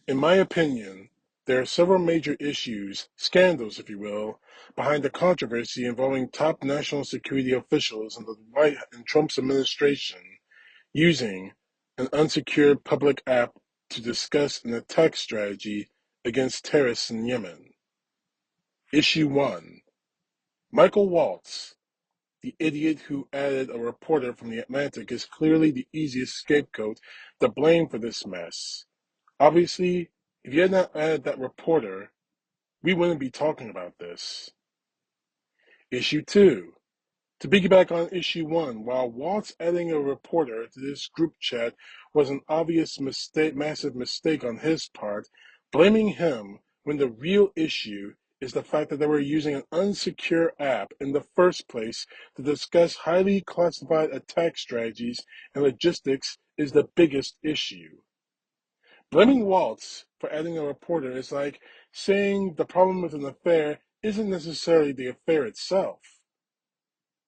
In my opinion, there are several major issues, scandals if you will, behind the controversy involving top national security officials in the White and Trump's administration using an unsecured public app to discuss an attack strategy against terrorists in Yemen. Issue 1. Michael Waltz, the idiot who added a reporter from The Atlantic, is clearly the easiest scapegoat to blame for this mess. Obviously, if you had not added that reporter, we wouldn't be talking about this. Issue 2. To piggyback on issue 1, while Waltz adding a reporter to this group chat was an obvious mistake, massive mistake on his part, blaming him when the real issue is the fact that they were using an unsecure app in the first place to discuss highly classified attack strategies and logistics is the biggest issue. Blaming Waltz for adding a reporter is like saying the problem with an affair isn't necessarily the affair itself,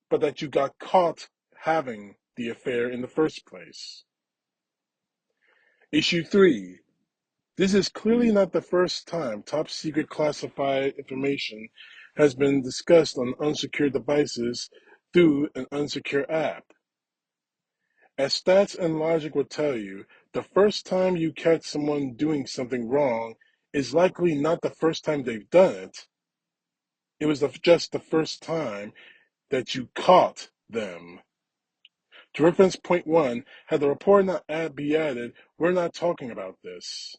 but that you got caught having the affair in the first place. Issue 3. This is clearly not the first time top secret classified information has been discussed on unsecured devices through an unsecure app. As stats and logic would tell you, the first time you catch someone doing something wrong is likely not the first time they've done it. It was just the first time that you caught them. To reference point 1, had the report not be added, we're not talking about this.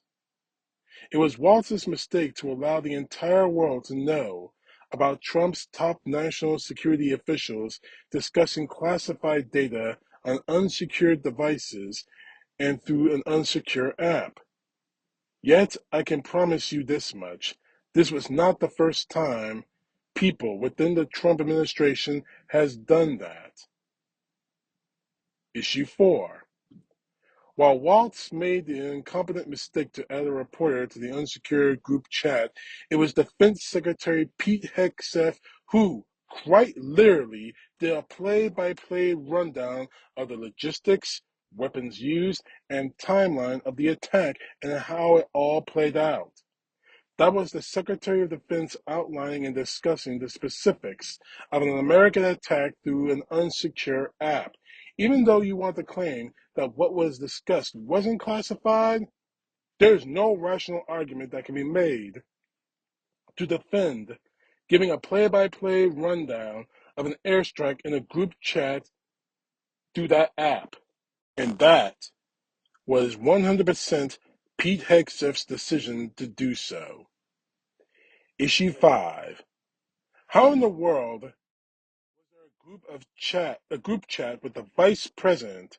It was Waltz's mistake to allow the entire world to know about Trump's top national security officials discussing classified data on unsecured devices and through an unsecure app. Yet, I can promise you this much. This was not the first time people within the Trump administration has done that. Issue 4. While Waltz made the incompetent mistake to add a reporter to the unsecured group chat, it was Defense Secretary Pete Hegseth who, quite literally, did a play-by-play rundown of the logistics, weapons used, and timeline of the attack and how it all played out. That was the Secretary of Defense outlining and discussing the specifics of an American attack through an unsecure app. Even though you want to claim that what was discussed wasn't classified, there's no rational argument that can be made to defend giving a play-by-play rundown of an airstrike in a group chat through that app. And that was 100% Pete Hegseth's decision to do so. Issue 5. How in the world was there a group chat with the Vice President,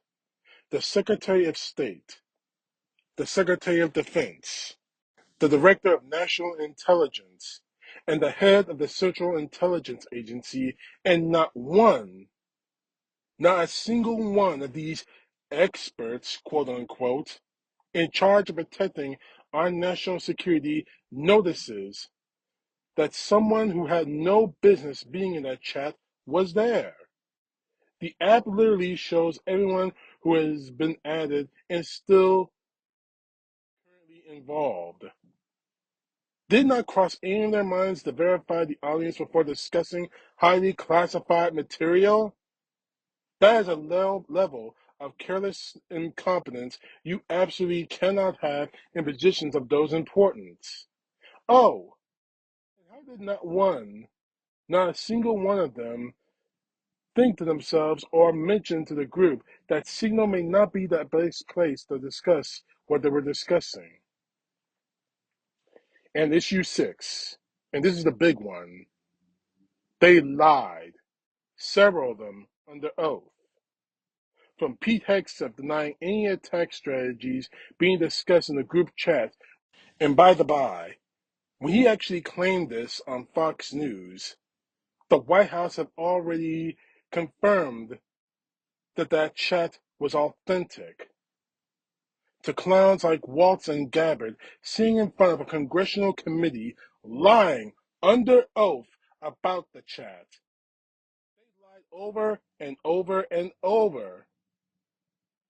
the Secretary of State, the Secretary of Defense, the Director of National Intelligence, and the head of the Central Intelligence Agency, and not a single one of these experts, quote unquote, in charge of protecting our national security notices that someone who had no business being in that chat was there. The app literally shows everyone who has been added and still currently involved. Did not cross any of their minds to verify the audience before discussing highly classified material? That is a level of careless incompetence you absolutely cannot have in positions of those importance. Oh, and how did not a single one of them, think to themselves or mention to the group that Signal may not be the best place to discuss what they were discussing? And issue 6, and this is the big one, they lied, several of them under oath. From Pete Hegseth denying any attack strategies being discussed in the group chat, and by the by, when he actually claimed this on Fox News, the White House had already confirmed that that chat was authentic. To clowns like Waltz and Gabbard sitting in front of a congressional committee lying under oath about the chat. They lied over and over and over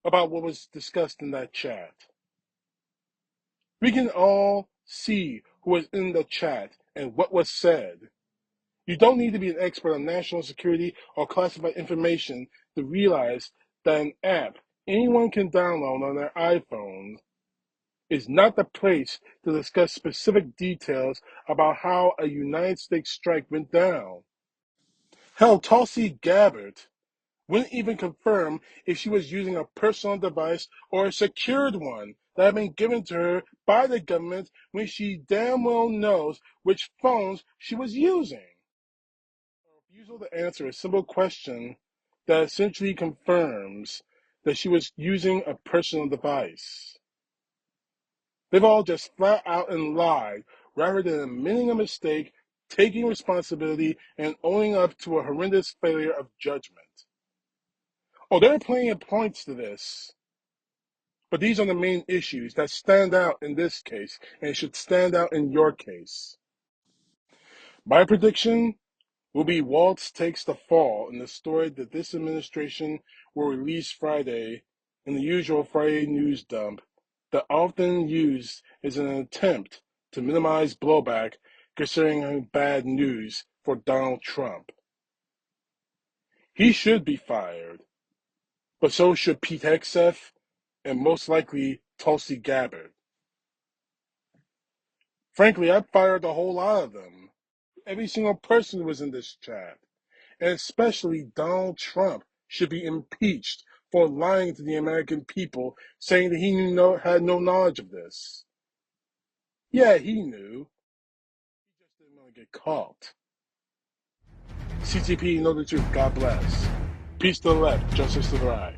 about what was discussed in that chat. We can all see who was in the chat and what was said. You don't need to be an expert on national security or classified information to realize that an app anyone can download on their iPhone is not the place to discuss specific details about how a United States strike went down. Hell, Tulsi Gabbard wouldn't even confirm if she was using a personal device or a secured one that had been given to her by the government when she damn well knows which phones she was using. Refusal to answer a simple question that essentially confirms that she was using a personal device. They've all just flat out and lied rather than admitting a mistake, taking responsibility, and owning up to a horrendous failure of judgment. Oh, there are plenty of points to this, but these are the main issues that stand out in this case and should stand out in your case. My prediction will be Waltz takes the fall in the story that this administration will release Friday in the usual Friday news dump that often used as an attempt to minimize blowback concerning bad news for Donald Trump. He should be fired, but so should Pete Hegseth and most likely Tulsi Gabbard. Frankly, I'd fired a whole lot of them. Every single person who was in this chat. And especially Donald Trump should be impeached for lying to the American people, saying that he had no knowledge of this. Yeah, he knew. He just didn't want to get caught. CTP, know the truth. God bless. Peace to the left, justice to the right.